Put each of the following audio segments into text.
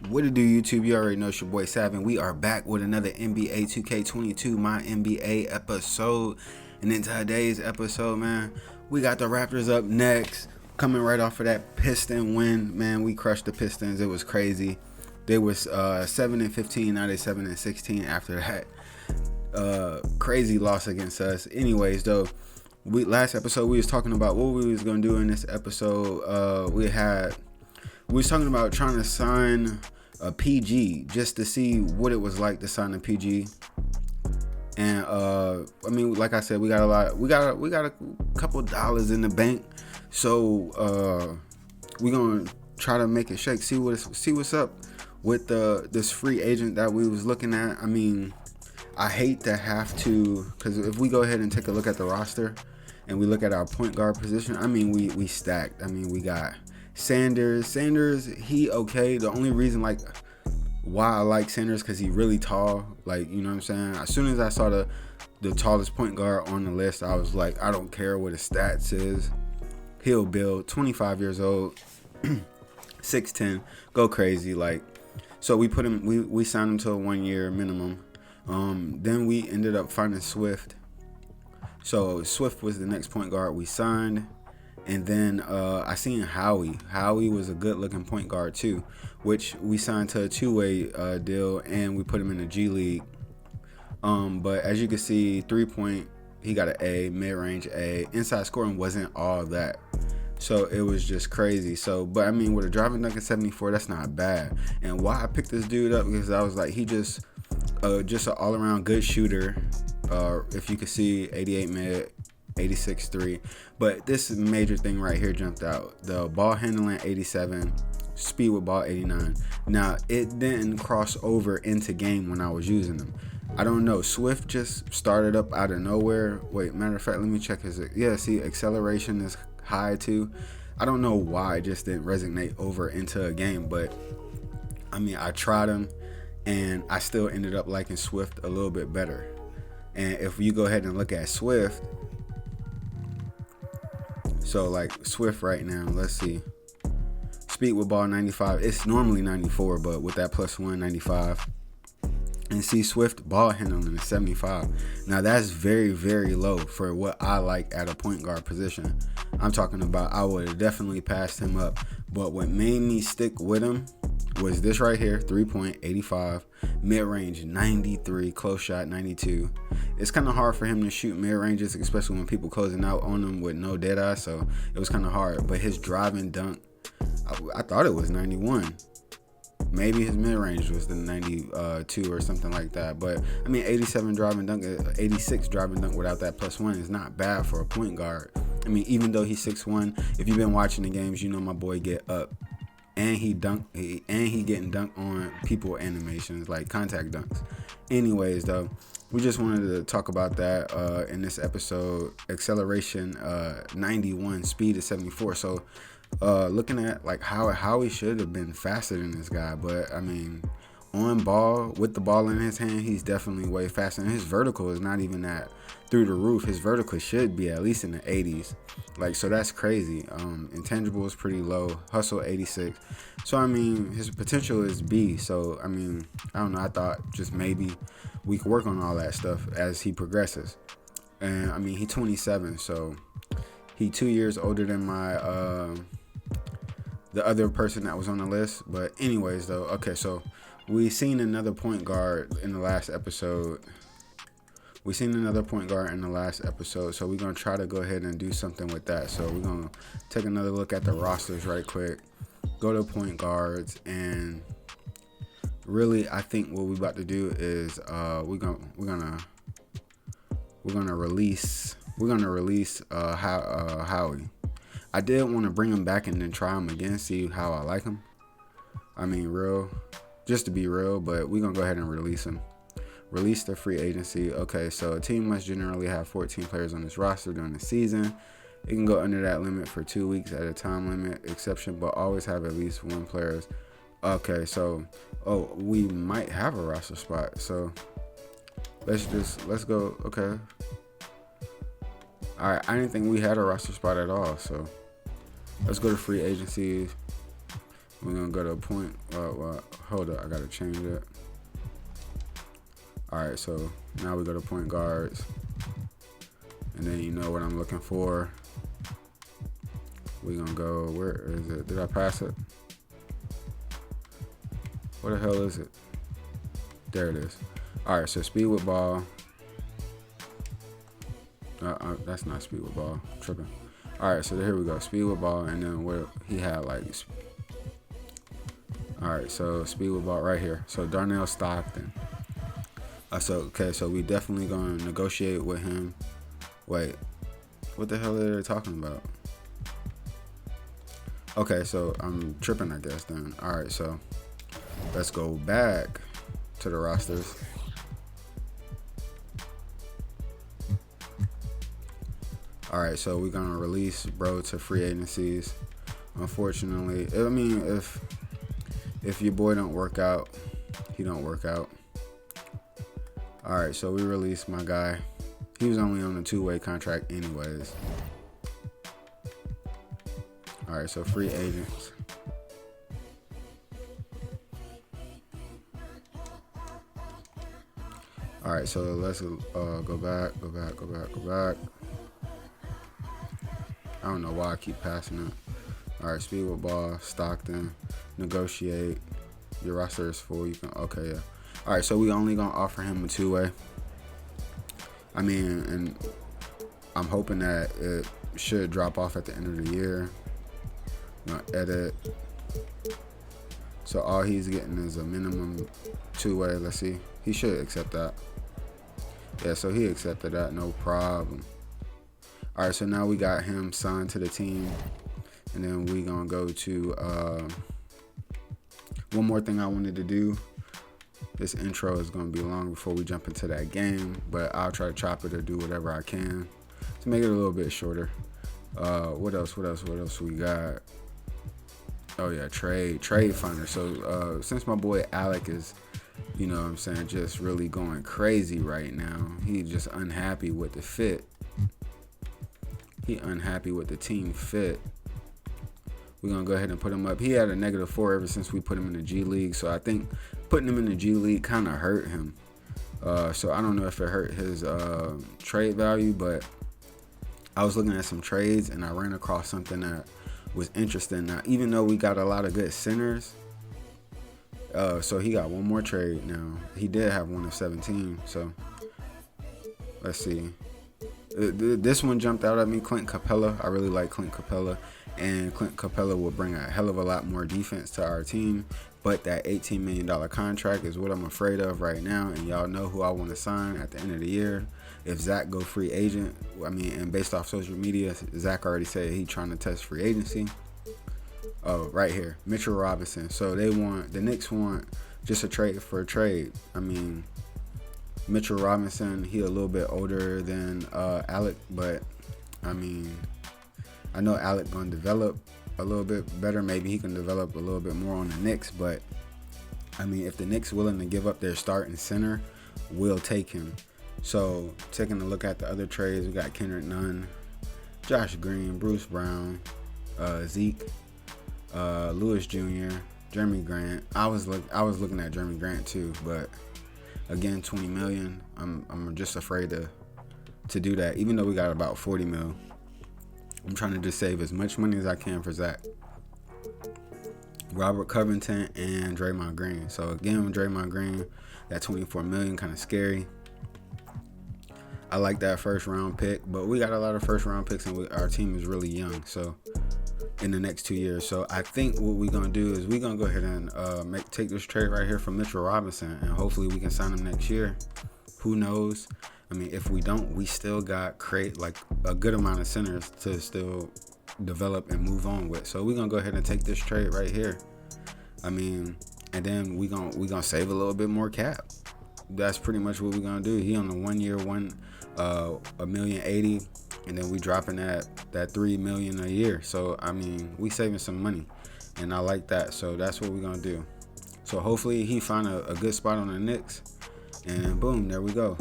What it do, YouTube? You already know it's your boy Savin. We are back with another NBA 2K22 MyNBA episode. And in today's episode, man, we got the Raptors up next. Coming right off of that Piston win, man, we crushed the Pistons. It was crazy. They was 7-15, now they 7-16 after that crazy loss against us. Anyways, though, last episode we was talking about what we was gonna do in this episode. We was talking about trying to sign a PG just to see what it was like to sign a PG. And I mean, like I said, we got a couple dollars in the bank, so we're gonna try to make it shake. See what's up with this free agent that we was looking at. I mean, I hate to have to, because if we go ahead and take a look at the roster and we look at our point guard position, I mean, we stacked. I mean, we got Sanders, he okay. The only reason why I like Sanders because he really tall. Like, you know what I'm saying? As soon as I saw the tallest point guard on the list, I was like, I don't care what his stats is. He'll build. 25 years old, 6'10", go crazy. Like, so we put him. We signed him to a 1 year minimum. Then we ended up finding Swift. So Swift was the next point guard we signed. And then I seen Howie. Howie was a good-looking point guard too, which we signed to a two-way deal, and we put him in the G League. But as you can see, 3-point, he got an A, mid-range A. Inside scoring wasn't all that, so it was just crazy. So, but I mean, with a driving dunk at 74, that's not bad. And why I picked this dude up, because I was like, he just an all-around good shooter. If you could see, 88 mid. 86-3, but this major thing right here jumped out. The ball handling 87, speed with ball 89. Now it didn't cross over into game when I was using them. I don't know, Swift just started up out of nowhere. Wait, matter of fact, let me check his, yeah, see, acceleration is high too. I don't know why it just didn't resonate over into a game, but I mean, I tried him and I still ended up liking Swift a little bit better. And if you go ahead and look at Swift, so like Swift right now, let's see. Speed with ball 95. It's normally 94, but with that +1, 95. And see, Swift ball handling is 75. Now that's very, very low for what I like at a point guard position. I'm talking about I would have definitely passed him up. But what made me stick with him was this right here, 3-point, 85, mid-range 93, close shot 92. It's kind of hard for him to shoot mid-ranges, especially when people closing out on him with no dead eye, so it was kind of hard. But his driving dunk, I thought it was 91. Maybe his mid-range was the 92 or something like that. But I mean, 87 driving dunk, 86 driving dunk without that +1 is not bad for a point guard. I mean, even though he's 6'1", if you've been watching the games, you know my boy get up. And he getting dunked on people animations, like contact dunks. Anyways, though, we just wanted to talk about that in this episode. Acceleration 91, speed is 74. So looking at like how he should have been faster than this guy, but I mean, on ball with the ball in his hand, he's definitely way faster. And his vertical is not even that through the roof. His vertical should be at least in the 80s. Like, so that's crazy. Intangible is pretty low. Hustle 86. So I mean, his potential is B. So I mean, I don't know. I thought just maybe we could work on all that stuff as he progresses. And I mean, he's 27, so he 2 years older than my the other person that was on the list. But anyways, though, okay, so we seen another point guard in the last episode. So we're going to try to go ahead and do something with that. So we're going to take another look at the rosters right quick, go to point guards, and really I think what we're about to do is we're gonna release Howie. I did want to bring him back and then try him again, see how I like him. I mean, just to be real, but we're going to go ahead and release him. Release the free agency. Okay, so a team must generally have 14 players on its roster during the season. It can go under that limit for 2 weeks at a time limit exception, but always have at least one player. Okay, so, we might have a roster spot. So let's go. Okay. All right, I didn't think we had a roster spot at all. So let's go to free agency. We're gonna go to a point. Hold up, I gotta change it. All right, so now we go to point guards, and then you know what I'm looking for. We're gonna go. Where is it? Did I pass it? What the hell is it? There it is. All right, so speed with ball. That's not speed with ball. I'm tripping. All right, so here we go. Speed with ball, and then where he had like. All right, so speed with ball right here. So Darnell Stockton. So we definitely gonna negotiate with him. Wait, what the hell are they talking about? Okay, so I'm tripping, I guess then. All right, so let's go back to the rosters. All right, so we're gonna release bro to free agencies. Unfortunately, I mean, if your boy don't work out, he don't work out. All right, so we released my guy. He was only on a 2-way contract anyways. All right, so free agents. All right, so let's go back. I don't know why I keep passing it. All right, speed with ball, Stockton, negotiate. Your roster is full. You can, okay, yeah. All right, so we only gonna offer him a 2-way. I mean, and I'm hoping that it should drop off at the end of the year. I'm gonna edit. So all he's getting is a minimum 2-way. Let's see. He should accept that. Yeah, so he accepted that, no problem. All right, so now we got him signed to the team, and then we gonna go to one more thing I wanted to do. This intro is gonna be long before we jump into that game, but I'll try to chop it or do whatever I can to make it a little bit shorter. What else we got? Oh yeah, trade finder. So since my boy Alec is, you know what I'm saying, just really going crazy right now. He's just unhappy with the fit. He unhappy with the team fit. We're going to go ahead and put him up. He had a -4 ever since we put him in the G League. So I think putting him in the G League kind of hurt him. So I don't know if it hurt his trade value, but I was looking at some trades and I ran across something that was interesting. Now, even though we got a lot of good centers, so he got one more trade now. He did have one of 17. So let's see. This one jumped out at me, Clint Capela. I really like Clint Capela, and Clint Capela will bring a hell of a lot more defense to our team. But that $18 million contract is what I'm afraid of right now, and y'all know who I want to sign at the end of the year. If Zach go free agent, I mean, and based off social media, Zach already said he trying to test free agency. Oh, right here, Mitchell Robertson. So the Knicks want just a trade for a trade. I mean, Mitchell Robinson, he a little bit older than Alec, but I mean, I know Alec gonna develop a little bit better. Maybe he can develop a little bit more on the Knicks, but I mean, if the Knicks willing to give up their starting center, we'll take him. So taking a look at the other trades, we got Kendrick Nunn, Josh Green, Bruce Brown, Zeke, Lewis Jr., Jeremy Grant. I was looking at Jeremy Grant too, but again, $20 million. I'm just afraid to do that. Even though we got about $40 million, I'm trying to just save as much money as I can for Zach. Robert Covington and Draymond Green. So again, with Draymond Green, that $24 million kind of scary. I like that first round pick, but we got a lot of first round picks, and our team is really young. So in the next 2 years, so I think what we're gonna do is we're gonna go ahead and take this trade right here from Mitchell Robinson, and hopefully we can sign him next year. Who knows? I mean, if we don't, we still got create like a good amount of centers to still develop and move on with. So we're gonna go ahead and take this trade right here. I mean, and then we gonna save a little bit more cap. That's pretty much what we're gonna do. He on the 1 year, $1,080,000, and then we dropping that $3 million a year. So I mean, we saving some money, and I like that. So that's what we're gonna do. So hopefully he find a good spot on the Knicks, and boom, there we go.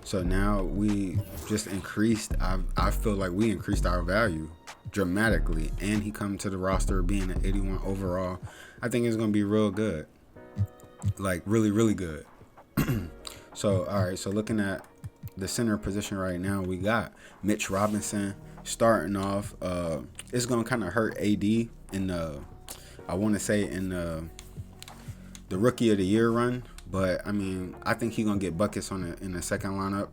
So now we just increased. I feel like we increased our value. dramatically, and he come to the roster being an 81 overall. I think it's gonna be real good, like really, really good. So all right, so looking at the center position right now, we got Mitch Robinson starting off. It's gonna kind of hurt AD in the, I want to say in the rookie of the year run, but I mean, I think he's gonna get buckets in the second lineup,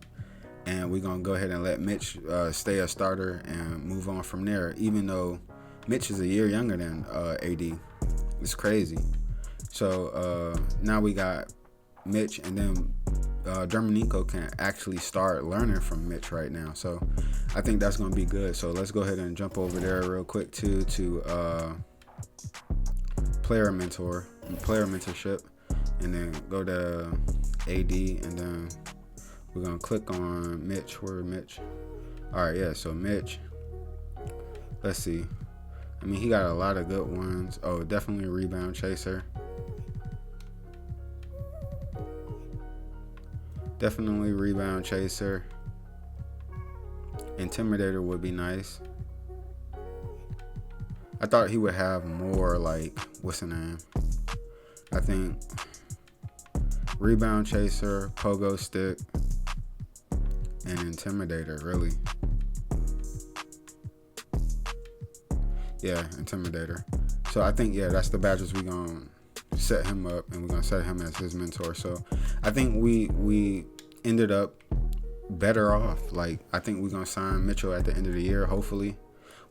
and we're gonna go ahead and let Mitch stay a starter and move on from there. Even though Mitch is a year younger than AD, it's crazy. So now we got Mitch, and then Dermanico can actually start learning from Mitch right now. So I think that's gonna be good. So let's go ahead and jump over there real quick to player mentorship, and then go to AD, and then we're gonna click on Mitch. Where Mitch? All right, yeah. So Mitch, let's see. I mean, he got a lot of good ones. Oh, definitely a rebound chaser. Definitely rebound chaser. Intimidator would be nice. I thought he would have more, like, what's the name? I think rebound chaser, pogo stick, and intimidator, really. Yeah, intimidator. So I think, yeah, that's the badges we're going to set him up, and we're going to set him as his mentor. So I think we ended up better off. Like, I think we're going to sign Mitchell at the end of the year, hopefully.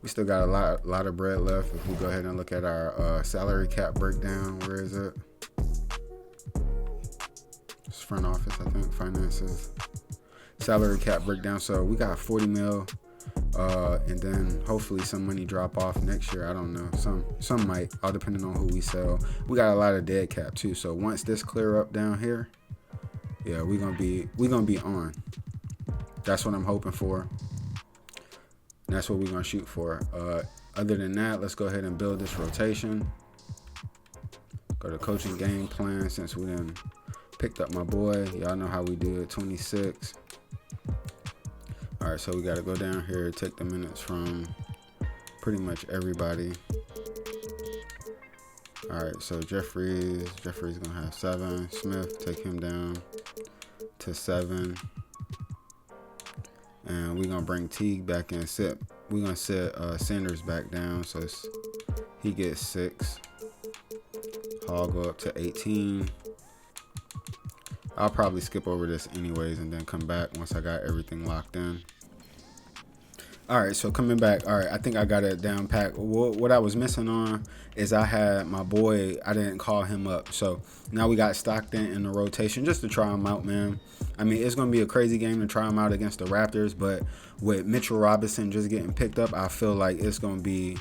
We still got a lot of bread left. If we go ahead and look at our salary cap breakdown, where is it? It's front office, I think, finances. Salary cap breakdown. So we got 40 mil, and then hopefully some money drop off next year. I don't know. Some might, all depending on who we sell. We got a lot of dead cap too. So once this clear up down here, yeah, we're gonna be on. That's what I'm hoping for. And that's what we're gonna shoot for. Other than that, let's go ahead and build this rotation. Go to coaching game plan, since we done picked up my boy. Y'all know how we do it. 26. All right, so we got to go down here, take the minutes from pretty much everybody. All right, so Jeffrey's gonna have 7. Smith, take him down to 7. And we're gonna bring Teague back in. We're gonna set Sanders back down, so he gets 6. Hall go up to 18. I'll probably skip over this anyways and then come back once I got everything locked in. All right, so coming back, all right, I think I got it down packed. What I was missing on is I had my boy, I didn't call him up. So now we got Stockton in the rotation just to try him out, man. I mean, it's going to be a crazy game to try him out against the Raptors, but with Mitchell Robinson just getting picked up, I feel like it's going to be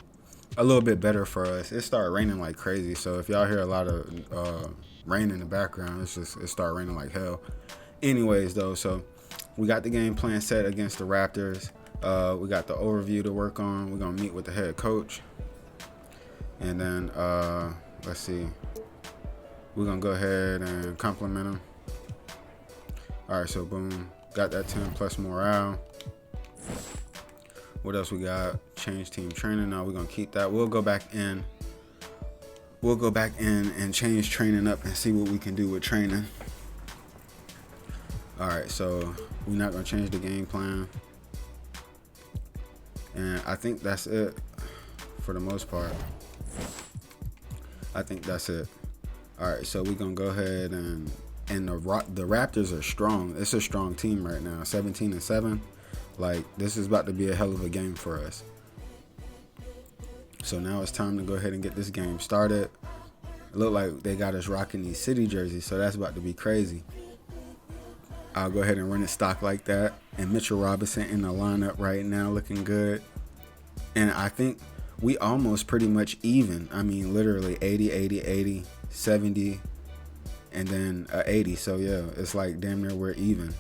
a little bit better for us. It started raining like crazy, so if y'all hear a lot of rain in the background, it started raining like hell. Anyways, though, so we got the game plan set against the Raptors. We got the overview to work on. We're going to meet with the head coach. And then, let's see. We're going to go ahead and compliment him. All right, so boom. Got that 10 plus morale. What else we got? Change team training. Now we're going to keep that. We'll go back in and change training up and see what we can do with training. All right, so we're not going to change the game plan. And I think that's it for the most part. I think that's it. All right, so we're going to go ahead and the Raptors are strong. It's a strong team right now, 17-7. Like, this is about to be a hell of a game for us. So now it's time to go ahead and get this game started. It look like they got us rocking these city jerseys, so that's about to be crazy. I'll go ahead and run it stock like that. And Mitchell Robinson in the lineup right now looking good. And I think we almost pretty much even. I mean, literally 80, 80, 80, 70, and then 80. So, yeah, it's like damn near we're even.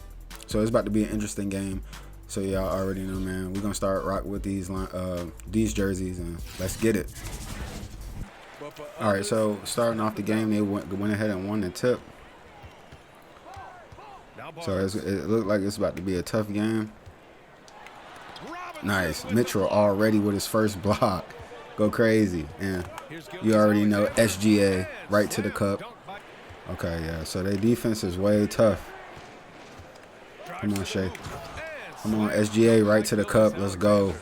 So it's about to be an interesting game. So y'all already know, man. We're going to start rock with these jerseys, and let's get it. All right, so starting off the game, they went ahead and won the tip. So it looked like it's about to be a tough game. Nice. Mitchell already with his first block. Go crazy. And you already know SGA right to the cup. Okay, yeah. So their defense is way tough. Come on, Shea. Come on, SGA right to the cup. Let's go.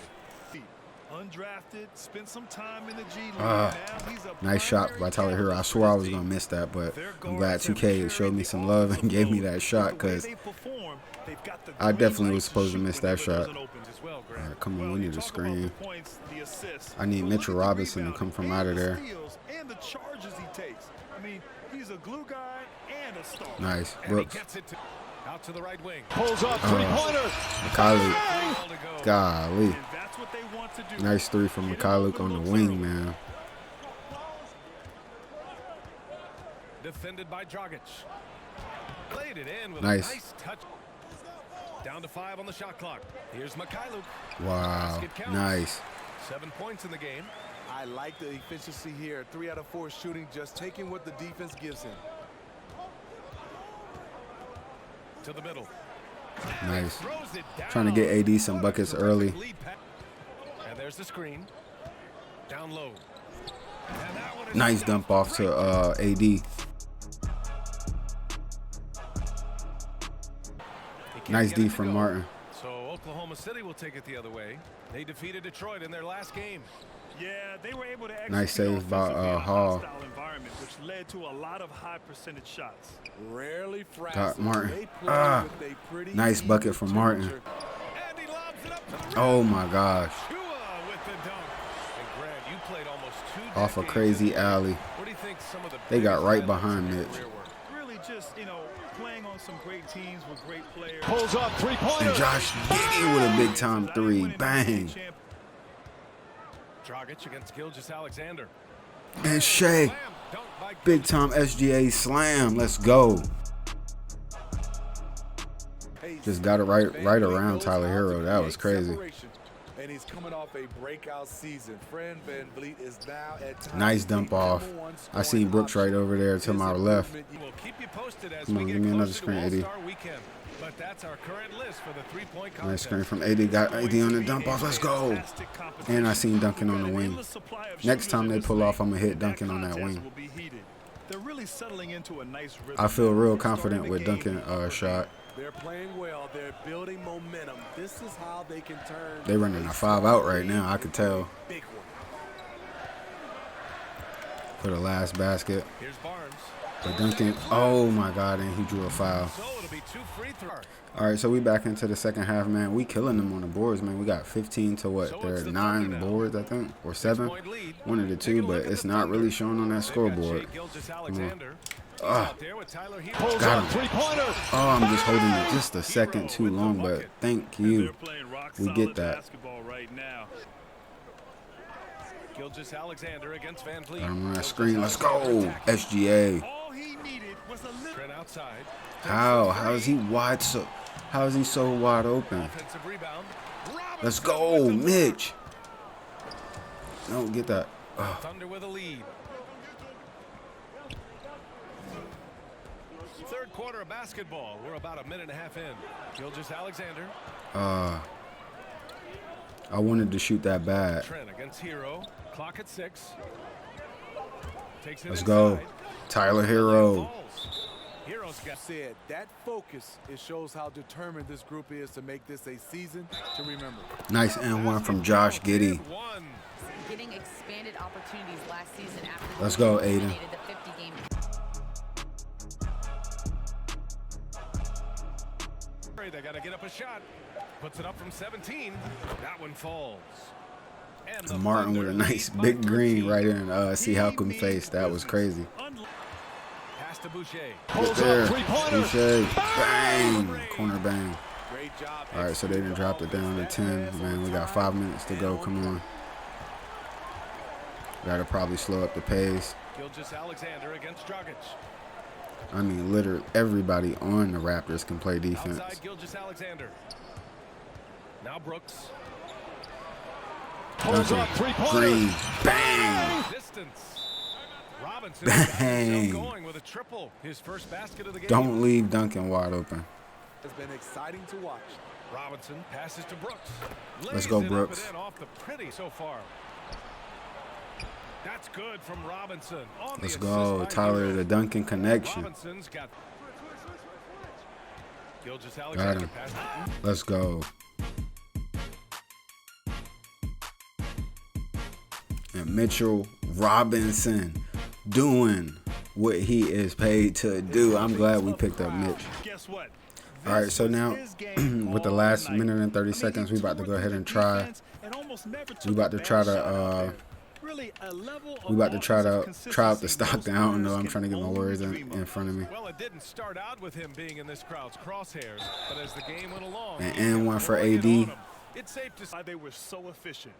Nice shot by Tyler Hero. I swore I was going to miss that, but I'm glad 2K showed me some love and gave me that shot because I definitely was supposed to miss that shot. All right, come on, we need a screen. I need Mitchell Robertson to come from out of there. Nice. Brooks. Out to the right wing. Pulls up three-pointer. Mikhailuk. Golly. Nice three from Mikhailuk on the wing, man. Defended by Dragic. Played it in with nice. A nice touch. Down to 5 on the shot clock. Here's Mikhailuk. Wow. Nice. 7 points in the game. I like the efficiency here. 3 out of 4 shooting, just taking what the defense gives him. To the middle. Nice. Trying to get AD some buckets early. And there's the screen. Down low. Nice dump off to AD. Nice D from Martin. So Oklahoma City will take it the other way. They defeated Detroit in their last game. Yeah, they were able to nice save by Hall. Which led to a lot of high percentage shots. Rarely got Martin. Nice bucket from Martin. Oh my gosh. Off a crazy alley. They got right behind Mitch. Really just, playing on some great teams with great players. Pulls up three-pointer. And Josh Giddey with a big time three. Bang. Dragic against Gilgeous-Alexander. And Shea. Big time SGA slam. Let's go. Just got it right around Tyler Hero. That was crazy. And he's coming off a breakout season. Fred VanVleet is now at nice dump off. I seen Brooks right over there to my left. Come on, give me another screen, AD. But that's our current list for the three-point contest. Nice screen from AD. Got AD on the dump off. Let's go. And I seen Duncan on the wing. Next time they pull off, I'm going to hit Duncan on that wing. I feel real confident with Duncan shot. They're playing well. They're building momentum. This is how they can turn. They running a 5 out right now. I could tell. For the last basket. Here's Barnes. But Duncan, oh my God, and he drew a foul. All right, so we back into the second half, man. We killing them on the boards, man. We got 15 to what? They're 9 boards, I think, or 7. One of the 2, but it's not really showing on that scoreboard. Got him. Oh, I'm just holding it just a second too long, but thank you. We get that. Gilgeous-Alexander against VanVleet. I'm on that screen. Let's go. SGA. How is he wide so? How is he so wide open? Let's go, Mitch. No, get that. Thunder with a lead. Third quarter of basketball. We're about a minute and a half in. Gilgeous-Alexander. I wanted to shoot that bad. Trent against Hero. Clock at 6. Let's go. Tyler Hero. Heroes got said that focus. It shows how determined this group is to make this a season to remember. Nice N1 from Josh Giddey. Getting expanded opportunities last season after let's go, Aiden. They got to get up a shot. Puts it up from 17. That one falls. And Martin with a nice big green right in Siakam face. That was crazy. Pass to Boucher. Get there. Boucher. Bang. Corner bang. All right, so they done dropped it down to 10. Man, we got 5 minutes to go. Come on. Got to probably slow up the pace. Gilgeous-Alexander against Dragic. I mean, literally everybody on the Raptors can play defense. Outside Gilgeous-Alexander. Now Brooks. Green. Bang. Robertson bang. Going with a triple. His first basket of the game. Don't leave Duncan wide open. It's been exciting to watch. Robertson passes to Brooks. Let's go, Lays it up Brooks. and in off the pretty so far. That's good from Robinson. On Let's the go, assist by Tyler, Hero. the Duncan connection. Robinson's got Gilgeous Got Alexander him. passed. Let's go. And Mitchell Robinson doing what he is paid to do. I'm glad we picked up Mitch. Guess what? All right, so now with the last minute and 30 seconds, we about to go ahead and try. We about to try to try out the Stockton. I don't know. I'm trying to get my words in front of me. Well, it didn't start out with him being in this crowd's crosshairs, but as the game went along, And one for working AD. on him. It's safe to say They were so efficient.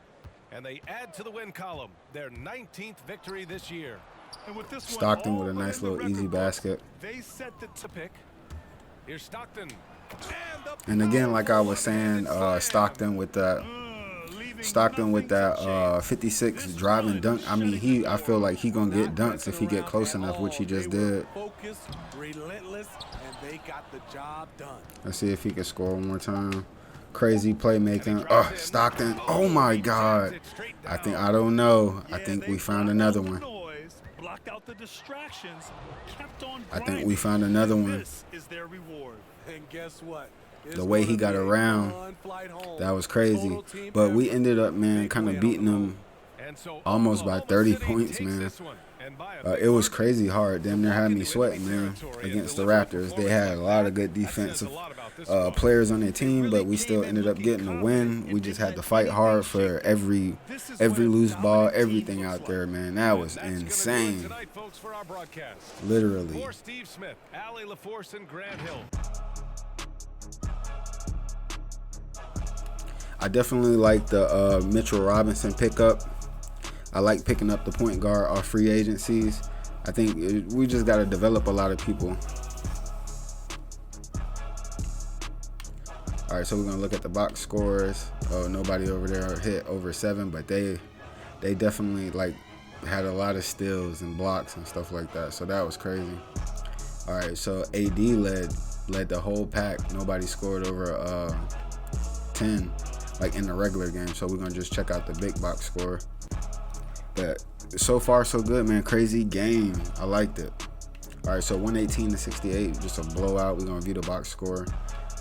and they add to the win column their 19th victory this year. And with this Stockton one with a all nice but in the little easy record books, basket. They set the Pick. Here's Stockton. And again, like I was saying, Stockton with that 56 driving dunk. I mean, I feel like he gonna get dunks if he get close enough, which he just did. Focused, relentless, and they got the job done. Let's see if he can score one more time. Crazy playmaking. Oh, Stockton. Oh my God. I don't know. I think we found another one. Blocked out the distractions, kept on I think we found another one. This is their reward. And guess what? The way he got around, that was crazy. But we ended up, man, kind of beating them almost by 30 points, man. It was crazy hard. Damn near had me sweating, man, against the Raptors. They had a lot of good defensive players on their team, but we still ended up getting a win. We just had to fight hard for every loose ball, everything out there, man. That was insane. Literally. For Steve Smith, Allie LaForce, and Grant Hill. I definitely like the Mitchell Robinson pickup. I like picking up the point guard off free agencies. I think we just got to develop a lot of people. All right, so we're going to look at the box scores. Oh, nobody over there hit over 7, but they definitely like had a lot of steals and blocks and stuff like that. So that was crazy. All right, so AD led the whole pack. Nobody scored over 10 like in the regular game. So we're going to just check out the big box score. But so far so good, man. Crazy game. I liked it. All right, so 118-68, just a blowout. We're going to view the box score.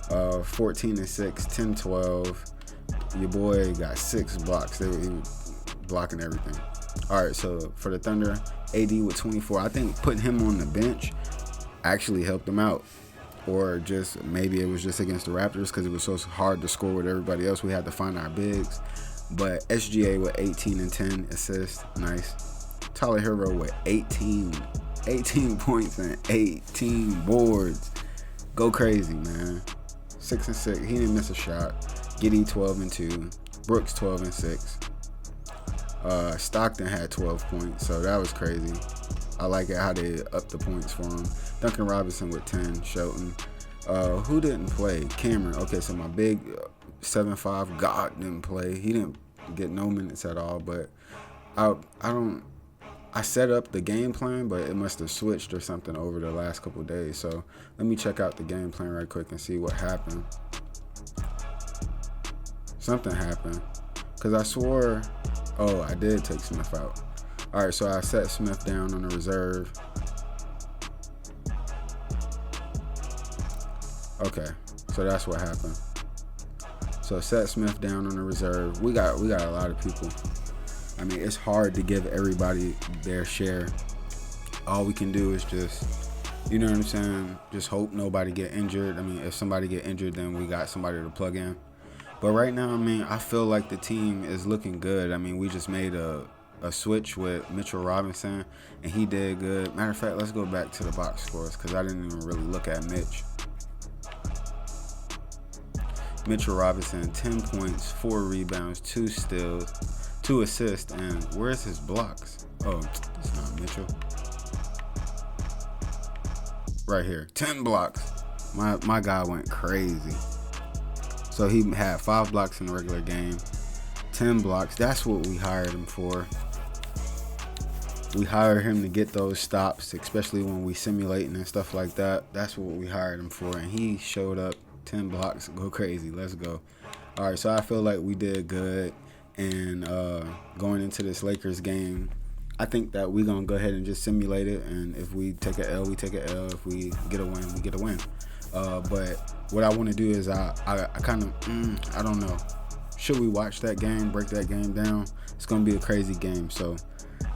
14-6, 10-12. Your boy got 6 blocks. He was blocking everything. All right, so for the Thunder, AD with 24. I think putting him on the bench actually helped him out. Or just maybe it was just against the Raptors because it was so hard to score with everybody else. We had to find our bigs. But SGA with 18 and 10 assists. Nice. Tyler Hero with 18 points and 18 boards. Go crazy, man. 6 and 6. He didn't miss a shot. Giddey 12 and 2. Brooks 12 and 6. Stockton had 12 points, so that was crazy. I like it how they upped the points for him. Duncan Robinson with 10. Shelton. Who didn't play? Cameron. Okay, so my big 7'5" God didn't play. He didn't get no minutes at all, but I set up the game plan, but it must have switched or something over the last couple of days. So let me check out the game plan right quick and see what happened. Something happened because I swore, I did take Smith out. All right, so I set Smith down on the reserve. Okay, so that's what happened. So set Smith down on the reserve. We got a lot of people. I mean, it's hard to give everybody their share. All we can do is just, you know what I'm saying, just hope nobody get injured. I mean, if somebody get injured, then we got somebody to plug in. But right now, I mean, I feel like the team is looking good. I mean, we just made a switch with Mitchell Robinson, and he did good. Matter of fact, let's go back to the box scores because I didn't even really look at Mitch. Mitchell Robinson, 10 points, 4 rebounds, 2 steals, 2 assists, and where's his blocks? Oh, it's not Mitchell. Right here, 10 blocks. My guy went crazy. So he had 5 blocks in the regular game, 10 blocks. That's what we hired him for. We hired him to get those stops, especially when we simulating and stuff like that. That's what we hired him for, and he showed up 10 blocks. Go crazy. Let's go. All right, so I feel like we did good. And going into this Lakers game, I think that we're going to go ahead and just simulate it. And if we take a L, we take a L. If we get a win, we get a win. But what I want to do is I kind of, I don't know. Should we watch that game, break that game down? It's going to be a crazy game. So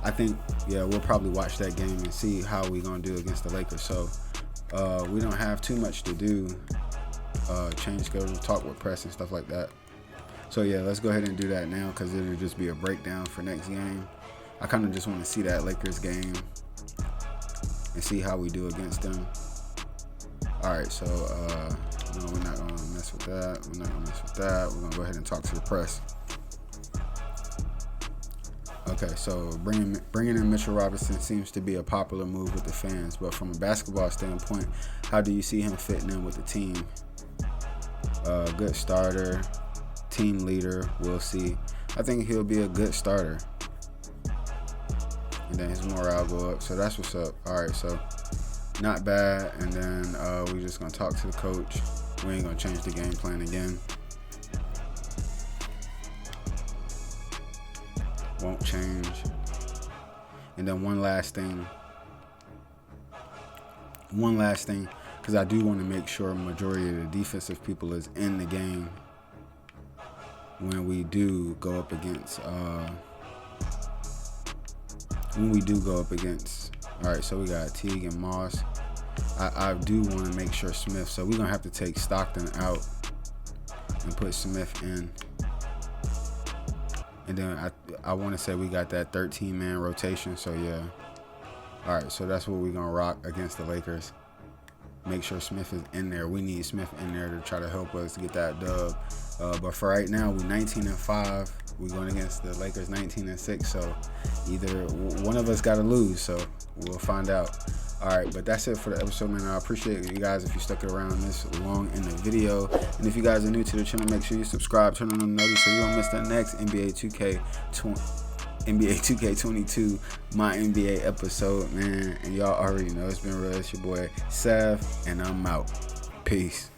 I think, yeah, we'll probably watch that game and see how we're going to do against the Lakers. So we don't have too much to do. Change schedules, talk with press and stuff like that. So yeah, let's go ahead and do that now because it'll just be a breakdown for next game. I kind of just want to see that Lakers game and see how we do against them. All right, so no, we're not gonna mess with that. We're not gonna mess with that. We're gonna go ahead and talk to the press. Okay, so bringing in Mitchell Robertson seems to be a popular move with the fans, but from a basketball standpoint, how do you see him fitting in with the team? Good starter, team leader, we'll see. I think he'll be a good starter. And then his morale go up, so that's what's up. All right, so not bad. And then we're just gonna talk to the coach. We ain't gonna change the game plan again. Won't change. And then one last thing, because I do want to make sure a majority of the defensive people is in the game when we do go up against all right, so we got Teague and Moss. I do want to make sure Smith, so we're gonna have to take Stockton out and put Smith in. And then I want to say we got that 13-man rotation, so yeah. All right, so that's what we're gonna rock against the Lakers. Make sure Smith is in there. We need Smith in there to try to help us get that dub. But for right now, we're 19-5. We're going against the Lakers 19-6. So either one of us got to lose. So we'll find out. All right, but that's it for the episode, man. I appreciate you guys if you stuck around this long in the video. And if you guys are new to the channel, make sure you subscribe, turn on the notifications so you don't miss the next NBA 2K22 MyNBA episode, man. And y'all already know it's been real. It's your boy Sev, and I'm out. Peace.